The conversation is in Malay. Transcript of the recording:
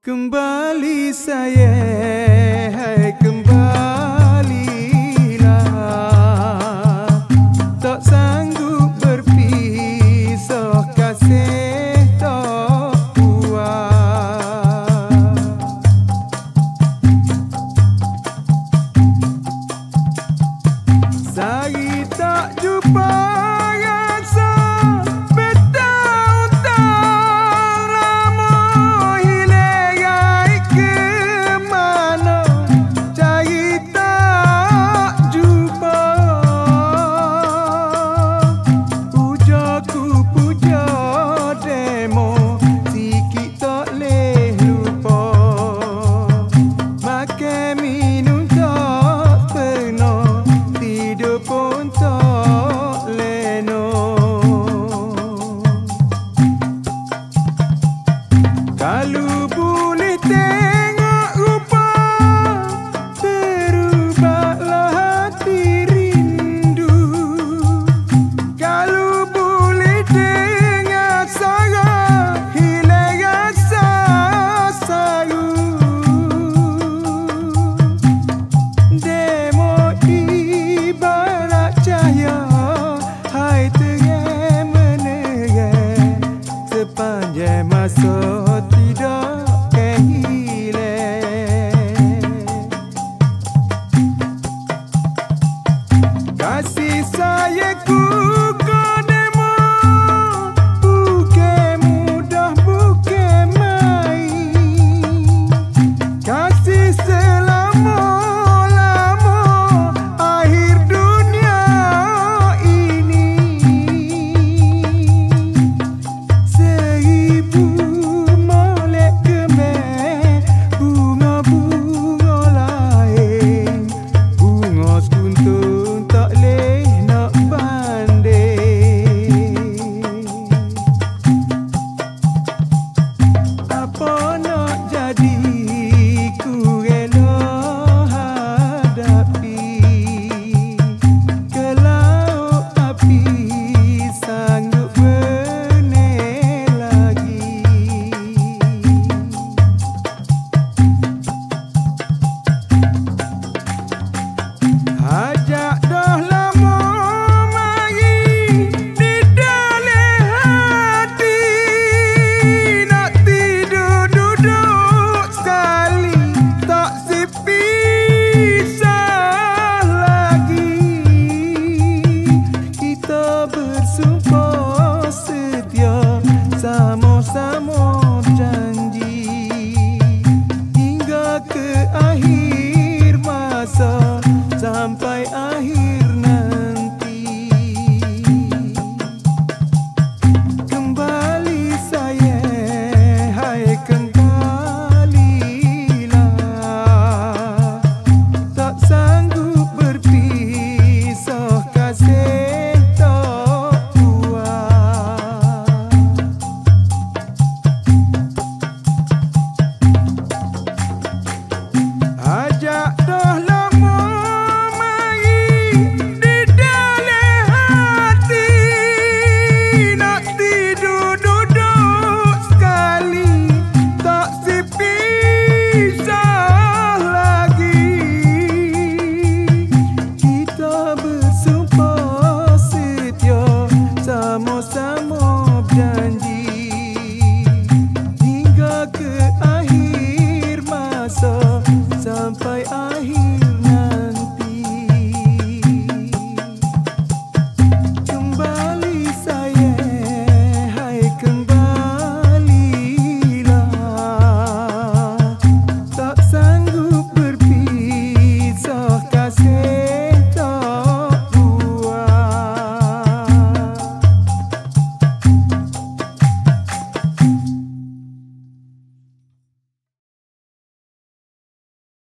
Kembali sayang, hai kembalilah. Tak sanggup berpisah, kasih tak kuat. Sehari tak jumpa rasa bertahun-tahun lama hilang ke mana, cari tak jumpa. Pujaku puja demo, sikit tak leh lupa. Makan minum tak pernah, tidur pun tak leno. Kalau boleh tengok rupa, terubahlah hati rindu. Kalau boleh dengar suara, hilang rasa sayu. Demo ibarat cahaya, hai terang menerang, sepanjang masa tidak akan hilang. Kasih sayangku